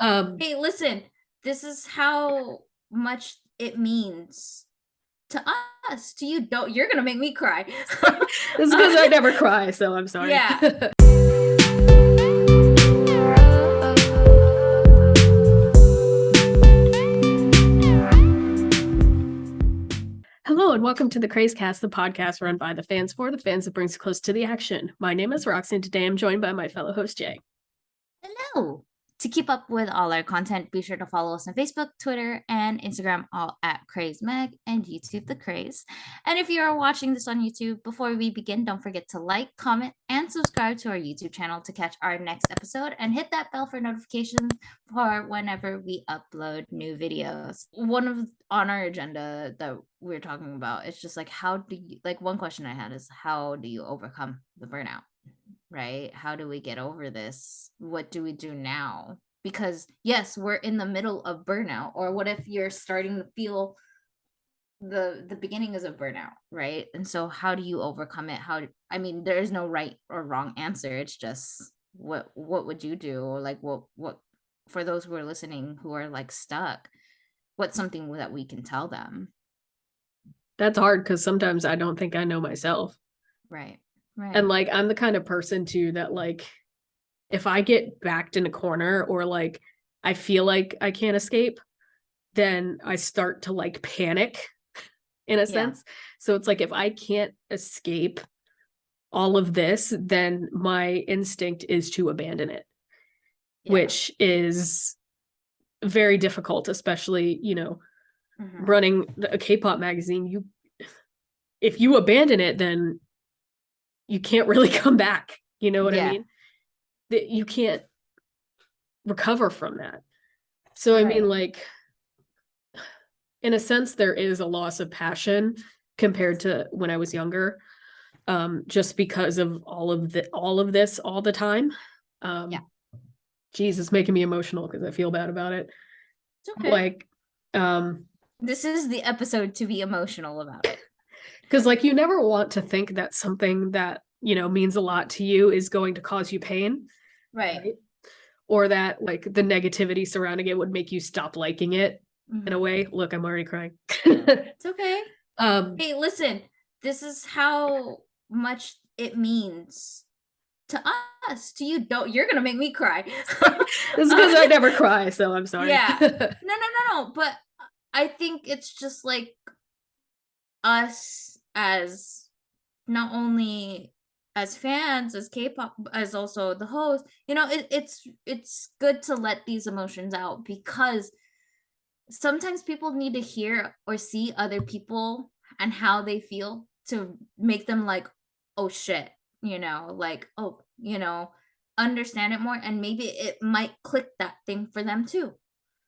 Hey, listen, this is how much it means to us. To you, don't. You're gonna make me cry. This is because I never cry, so I'm sorry. Yeah. Hello and welcome to the Krazecast, the podcast run by the fans for the fans that brings close to the action. My name is Roxy, and today I'm joined by my fellow host Jay. Hello. To keep up with all our content, be sure to follow us on Facebook, Twitter, and Instagram, all at CrazeMag, and YouTube, The Craze. And if you are watching this on YouTube, before we begin, don't forget to like, comment, and subscribe to our YouTube channel to catch our next episode, and hit that bell for notifications for whenever we upload new videos. On our agenda that we're talking about, it's just like, one question I had is, how do you overcome the burnout? Right? How do we get over this? What do we do now? Because yes, we're in the middle of burnout. Or what if you're starting to feel the beginnings of burnout, right? And so how do you overcome it? There is no right or wrong answer. It's just what would you do? Or like what for those who are listening who are like stuck, what's something that we can tell them? That's hard because sometimes I don't think I know myself. Right. And like I'm the kind of person too that like if I get backed in a corner or like I feel like I can't escape, then I start to like panic in a sense. So it's like if I can't escape all of this, then my instinct is to abandon it, which is very difficult, especially, running a K-pop magazine. If you abandon it, then you can't really come back. You know what I mean? That you can't recover from that. So I mean, like, in a sense, there is a loss of passion compared to when I was younger, just because of all of this all the time. Geez, it's making me emotional because I feel bad about it. It's okay. Like, this is the episode to be emotional about it. Because like you never want to think that something that, means a lot to you is going to cause you pain. Right. Or that like the negativity surrounding it would make you stop liking it in a way. Look, I'm already crying. It's okay. Hey, listen, this is how much it means to us. To you, don't. You're gonna make me cry. This is because I never cry, so I'm sorry. Yeah. No. But I think it's just like us as not only as fans, as K-pop, as also the host. It's good to let these emotions out because sometimes people need to hear or see other people and how they feel to make them like, oh shit, like, oh, understand it more, and maybe it might click that thing for them too.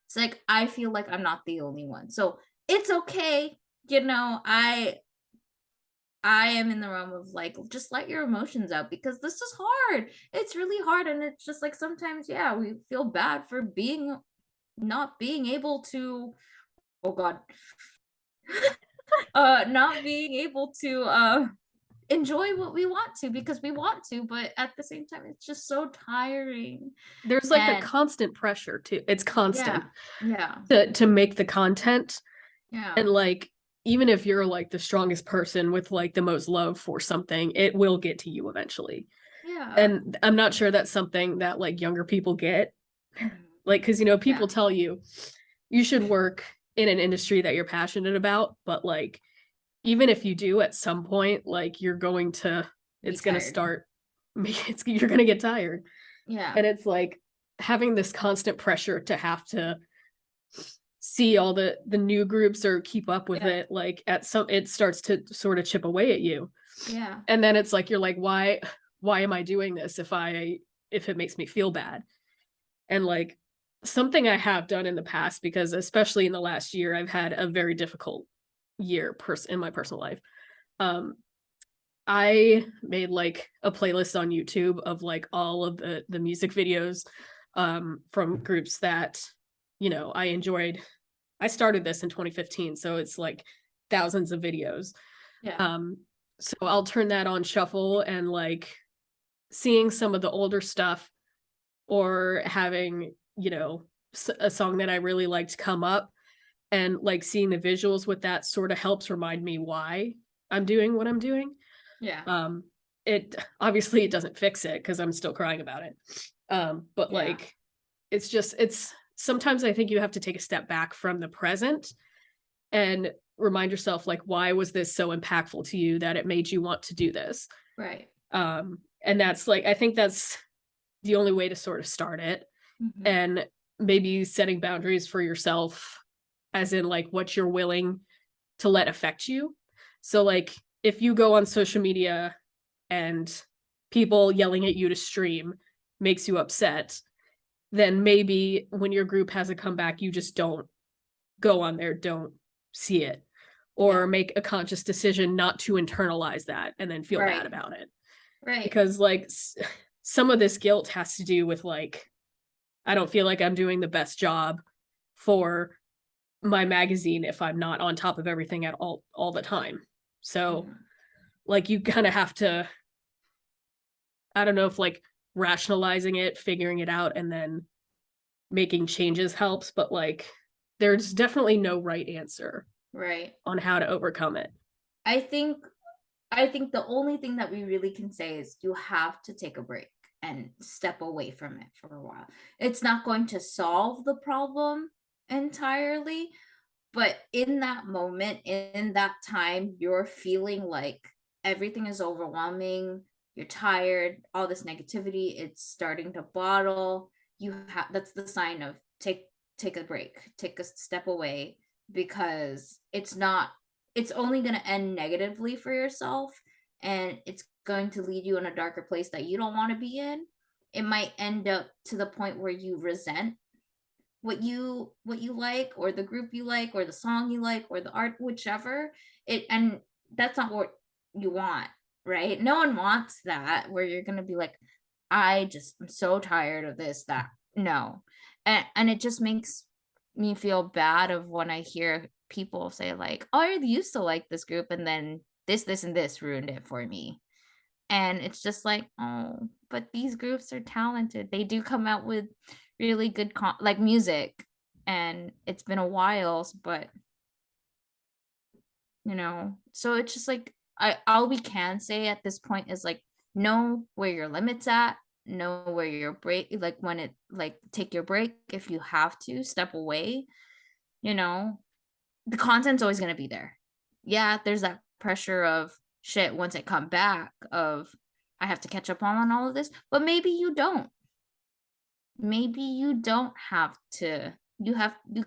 It's like, I feel like I'm not the only one, so it's okay. I am in the realm of like, just let your emotions out because this is hard. It's really hard, and it's just like sometimes, yeah, we feel bad for not being able to, oh god, not being able to enjoy what we want to because we want to, but at the same time it's just so tiring. There's like a constant pressure too. It's constant. Yeah. To make the content. Yeah. And like even if you're like the strongest person with like the most love for something, it will get to you eventually. Yeah. And I'm not sure that's something that like younger people get. Like, because people tell you should work in an industry that you're passionate about, but like even if you do at some point, like you're going to you're gonna get tired. Yeah. And it's like having this constant pressure to have to see all the new groups or keep up with it, like it starts to sort of chip away at you. Yeah. And then it's like you're like, why am I doing this if it makes me feel bad? And like something I have done in the past, because especially in the last year I've had a very difficult year in my personal life. I made like a playlist on YouTube of like all of the music videos from groups that I enjoyed. I started this in 2015, so it's like thousands of videos. So I'll turn that on shuffle, and like seeing some of the older stuff or having a song that I really liked come up, and like seeing the visuals with that sort of helps remind me why I'm doing what I'm doing. Yeah. It obviously it doesn't fix it because I'm still crying about it. But Yeah. like it's sometimes I think you have to take a step back from the present and remind yourself like why was this so impactful to you that it made you want to do this. Right. And that's like I think that's the only way to sort of start it, Mhm. and maybe setting boundaries for yourself as in like what you're willing to let affect you. So like if you go on social media and people yelling at you to stream makes you upset, then maybe when your group has a comeback, you just don't go on there, don't see it, or Yeah. make a conscious decision not to internalize that and then feel bad Right. about it. Right. Because like some of this guilt has to do with like, I don't feel like I'm doing the best job for my magazine if I'm not on top of everything at all the time. So Mhm. like you kind of have to, I don't know if like rationalizing it, figuring it out, and then making changes helps, but like there's definitely no right answer Right. on how to overcome it. I think I think the only thing that we really can say is you have to take a break and step away from it for a while. It's not going to solve the problem entirely, but in that moment, in that time, you're feeling like everything is overwhelming, you're tired, all this negativity, it's starting to bottle. You have that's the sign of take a break, take a step away because it's only going to end negatively for yourself and it's going to lead you in a darker place that you don't want to be in. It might end up to the point where you resent what you like or the group you like or the song you like or the art whichever it and that's not what you want, right? No one wants that where you're going to be like I'm so tired of this that no. And it just makes me feel bad of when I hear people say like, "Oh, I used to like this group and then this and this ruined it for me." And it's just like, "Oh, but these groups are talented. They do come out with really good like music, and it's been a while, but, so it's just like I all we can say at this point is, like, know where your limit's at, know where your break like, when it like, take your break if you have to, step away, you know? The content's always gonna be there. Yeah, there's that pressure of shit once it come back of I have to catch up on all of this, but maybe you don't. Maybe you don't have to. You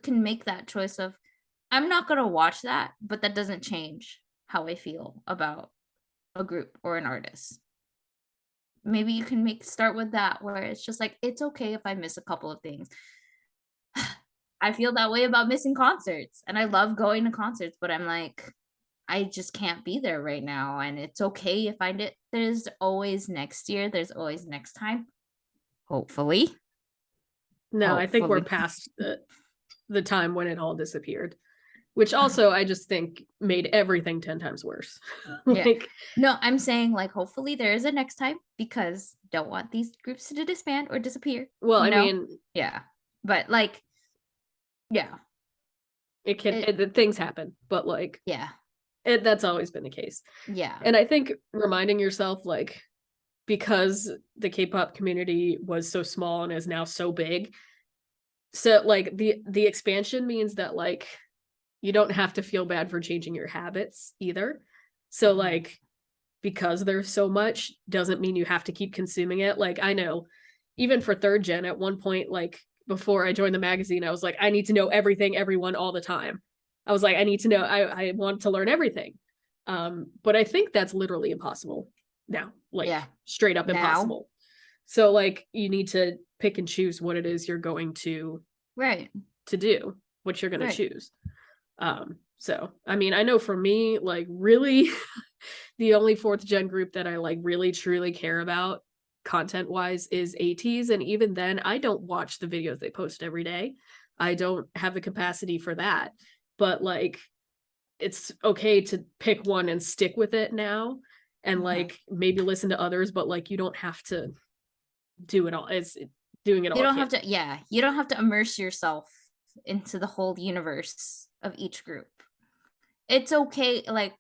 can make that choice of I'm not gonna watch that, but that doesn't change how I feel about a group or an artist. Maybe you can make start with that where it's just like it's okay if I miss a couple of things. I feel that way about missing concerts and I love going to concerts, but I'm like I just can't be there right now, and it's okay if I did there's always next year, there's always next time. Hopefully. No, I think we're Hopefully. past the time when it all disappeared, which also I just think made everything 10 times worse. Yeah. Like, No, I'm saying, like, hopefully there is a next time because don't want these groups to disband or disappear, well, you I know? mean, Yeah. But, like, yeah. It things happen, but like yeah. that's always been the case. Yeah. And I think reminding yourself like because the K-pop community was so small and is now so big, so like the expansion means that like you don't have to feel bad for changing your habits either. So Mhm. like because there's so much doesn't mean you have to keep consuming it. Like I know even for third gen at one point, like before I joined the magazine, I was like, I need to know everything, everyone all the time. I was like, I need to know, I want to learn everything. But I think that's literally impossible now, like Yeah. straight up Now. impossible. So like you need to pick and choose what it is you're going Right. to do, what you're going to Right. choose. So I mean, I know for me, like really the only fourth gen group that I like really truly care about content wise is ATs. And even then, I don't watch the videos they post every day. I don't have the capacity for that. But like, it's okay to pick one and stick with it now and Mhm. like maybe listen to others, but like, you don't have to do it all. doing it all You don't can't. have to, yeah, you don't have to immerse yourself into the whole universe of each group. It's okay, like,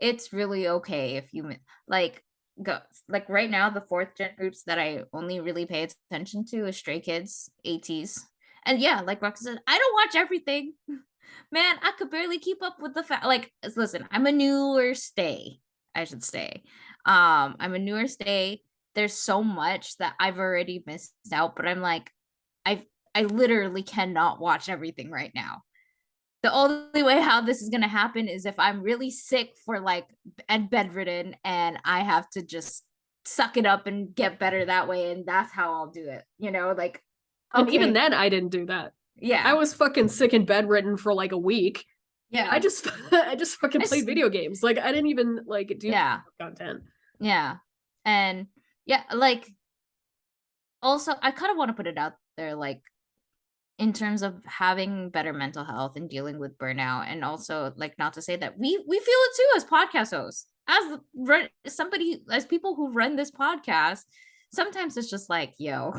it's really okay if you like go like right now, the fourth gen groups that I only really pay attention to is Stray Kids, ATs. And yeah, like Roxy said, I don't watch everything. Man, I could barely keep up with the fact. Like, listen, I'm a newer stay, I should say. I'm a newer stay. There's so much that I've already missed out, but I'm like, I literally cannot watch everything right now. The only way how this is gonna happen is if I'm really sick for like and bedridden, and I have to just suck it up and get better that way, and that's how I'll do it. Like, And even okay, then, I didn't do that. I yeah, was fucking sick and bedridden for like a week. I yeah, just I just fucking I played s- video games. Like I didn't even like do yeah, content. yeah, and yeah, like also I kind of want to put it out there, like in terms of having better mental health and dealing with burnout, and also like not to say that we feel it too as podcast hosts, somebody, as people who run this podcast. Sometimes it's just like, yo,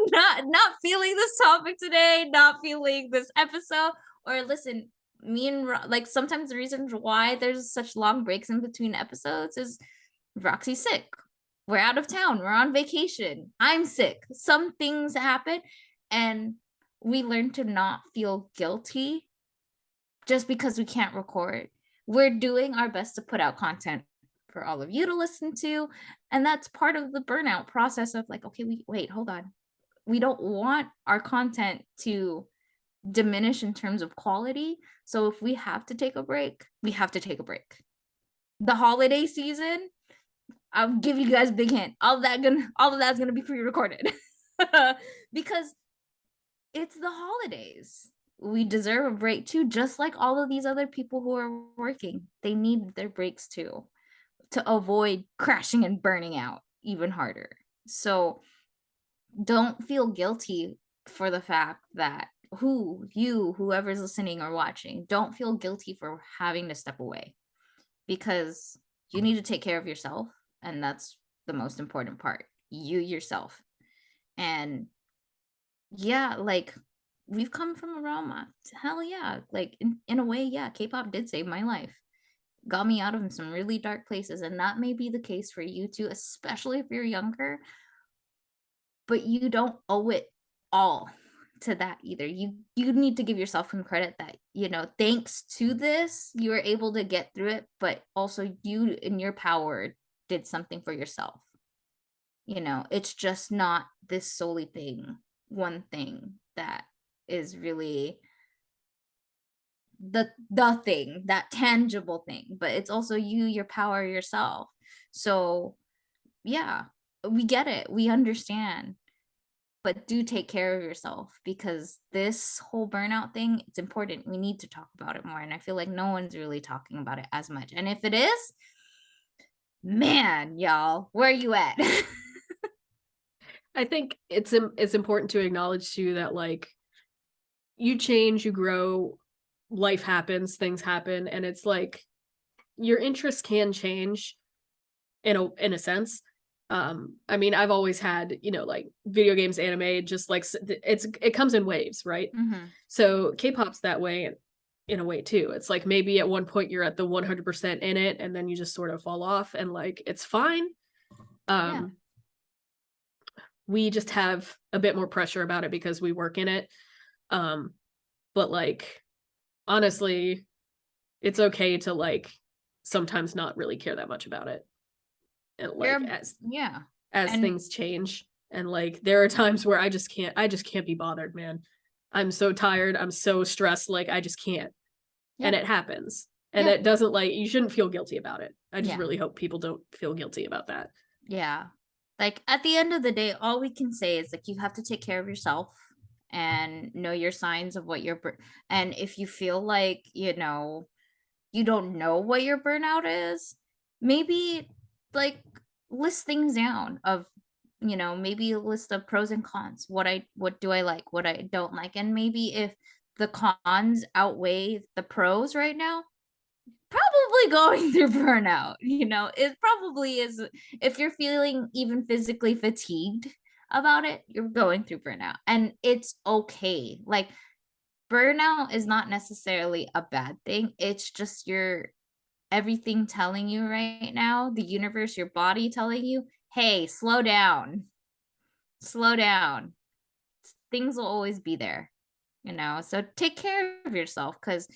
not feeling this topic today, not feeling this episode. Or listen, me and like sometimes the reason why there's such long breaks in between episodes is Roxy's sick, we're out of town, we're on vacation, I'm sick, some things happen, and we learn to not feel guilty just because we can't record. We're doing our best to put out content for all of you to listen to, and that's part of the burnout process of like, okay, wait, hold on, we don't want our content to diminish in terms of quality. So if we have to take a break, we have to take a break. The holiday season, I'll give you guys a big hint. All of that's gonna be pre-recorded. Because it's the holidays. We deserve a break too, just like all of these other people who are working. They need their breaks too to avoid crashing and burning out even harder. So don't feel guilty for the fact that whoever's listening or watching, don't feel guilty for having to step away, because you need to take care of yourself, and that's the most important part, you yourself. And yeah, like we've come from a realm, hell yeah, like in a way, yeah, K-pop did save my life, got me out of some really dark places, and that may be the case for you too, especially if you're younger. But you don't owe it all to that either. You need to give yourself some credit that, thanks to this, you were able to get through it, but also you in your power did something for yourself. It's just not this solely thing, one thing that is really the thing, that tangible thing, but it's also you, your power, yourself. So yeah, we get it. We understand, but do take care of yourself, because this whole burnout thing, it's important. We need to talk about it more, and I feel like no one's really talking about it as much, and if it is, man, y'all, where are you at? I think it's important to acknowledge too that like you change, you grow, life happens, things happen, and it's like your interests can change in a sense. I mean, I've always had, like video games, anime, just like it comes in waves, right? Mm-hmm. So K-pop's that way in a way too. It's like maybe at one point you're at the 100% in it, and then you just sort of fall off, and like it's fine. Yeah. Um, we just have a bit more pressure about it because we work in it. Um, but like honestly, it's okay to like sometimes not really care that much about it. And like Yeah. as And things change, and like there are times where I just can't be bothered, man. I'm so tired, I'm so stressed, like I just can't. And yeah. it happens. And Yeah. it doesn't, like, you shouldn't feel guilty about it. I just Yeah. really hope people don't feel guilty about that. Yeah. Like at the end of the day, all we can say is like you have to take care of yourself and know your signs of what and if you feel like, you don't know what your burnout is, maybe like list things down of, maybe a list of pros and cons. What do I like, what I don't like, and maybe if the cons outweigh the pros right now, probably going through burnout. It probably is. If you're feeling even physically fatigued, about it, you're going through burnout, and it's okay. Like, burnout is not necessarily a bad thing. It's just your everything telling you right now, the universe, your body telling you, hey, slow down, slow down. Things will always be there, so take care of yourself, because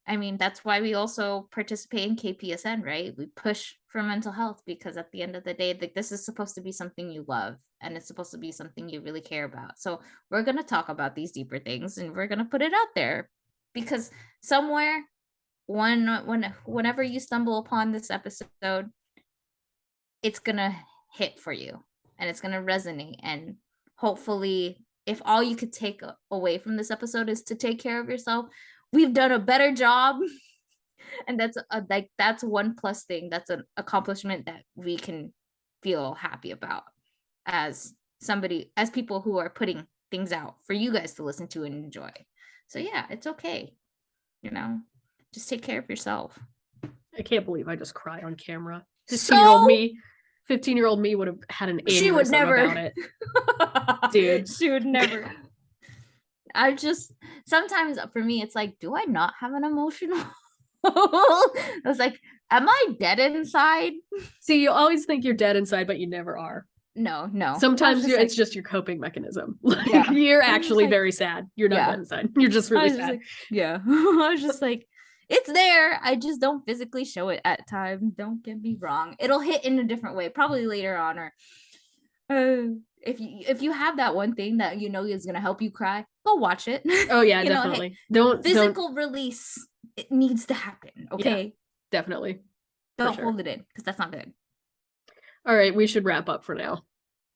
I mean, that's why we also participate in KPSN, right? We push for mental health, because at the end of the day, like, this is supposed to be something you love, and it's supposed to be something you really care about. So we're going to talk about these deeper things, and we're going to put it out there, because somewhere, whenever you stumble upon this episode, it's going to hit for you, and it's going to resonate. And hopefully, if all you could take away from this episode is to take care of yourself, we've done a better job. And that's one plus thing. That's an accomplishment that we can feel happy about as people who are putting things out for you guys to listen to and enjoy. So yeah, it's okay. Just take care of yourself. I can't believe I just cried on camera. 15-year-old me would have had an aneurysm she would never about it. Dude. She would never. Sometimes for me, it's like, do I not have an emotional? I was like, am I dead inside? See, you always think you're dead inside, but you never are. No. Sometimes it's just your coping mechanism. Like, you're actually very sad. You're not dead inside. You're just really sad. I was just like, it's there. I just don't physically show it at times. Don't get me wrong. It'll hit in a different way, probably later on, or if you have that one thing that is gonna help you cry, go watch it. Oh yeah, definitely. Physical release. It needs to happen. Okay. Yeah, definitely. Don't hold it in, because that's not good. All right, we should wrap up for now.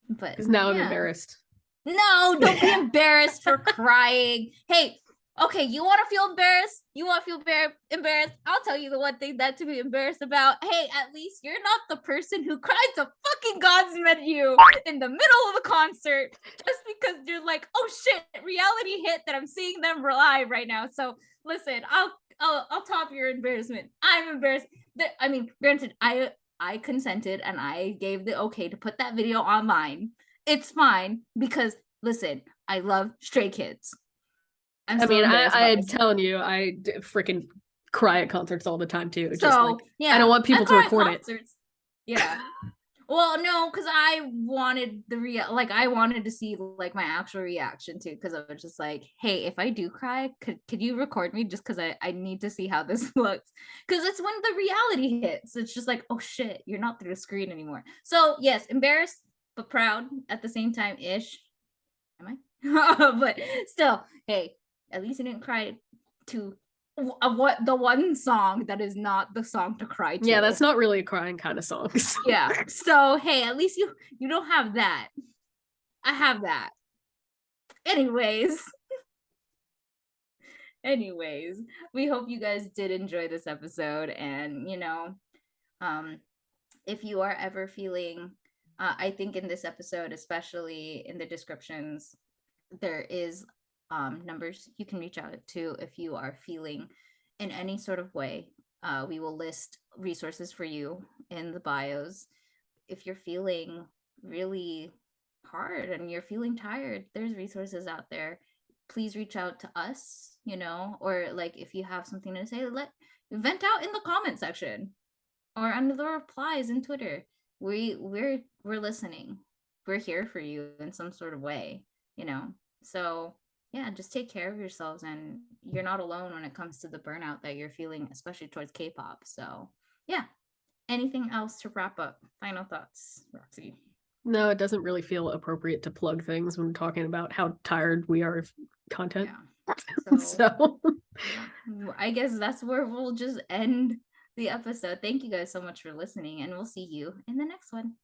But because now I'm embarrassed. No, don't be embarrassed for crying. Hey, okay, you want to feel embarrassed? You want to feel embarrassed? I'll tell you the one thing that to be embarrassed about. Hey, at least you're not the person who cried to fucking God's Menu in the middle of a concert just because you're like, oh shit, reality hit that I'm seeing them live right now. So listen, I'll top your embarrassment. I'm embarrassed. I mean, granted, I consented and I gave the okay to put that video online. It's fine, because listen, I love Stray Kids. I'm telling you, I freaking cry at concerts all the time too. So, just like, I don't want people to record it. Yeah. Well, no, because I wanted I wanted to see like my actual reaction too, because I was just like, hey, if I do cry, could you record me, just because I need to see how this looks, because it's when the reality hits. It's just like, oh shit, you're not through the screen anymore. So yes, embarrassed but proud at the same time ish. Am I? But still, hey, at least I didn't cry to the one song that is not the song to cry to. Yeah, that's not really a crying kind of song. Yeah. So hey, at least you don't have that. I have that. Anyways, we hope you guys did enjoy this episode, and if you are ever feeling I think in this episode, especially in the descriptions, there is numbers you can reach out to if you are feeling in any sort of way. We will list resources for you in the bios. If you're feeling really hard and you're feeling tired, there's resources out there. Please reach out to us, or like if you have something to say, vent out in the comment section or under the replies in Twitter. We're listening. We're here for you in some sort of way, So yeah, just take care of yourselves, and you're not alone when it comes to the burnout that you're feeling, especially towards K-pop. So yeah. Anything else to wrap up? Final thoughts, Roxy? No, it doesn't really feel appropriate to plug things when talking about how tired we are of content. Yeah. So I guess that's where we'll just end the episode. Thank you guys so much for listening, and we'll see you in the next one.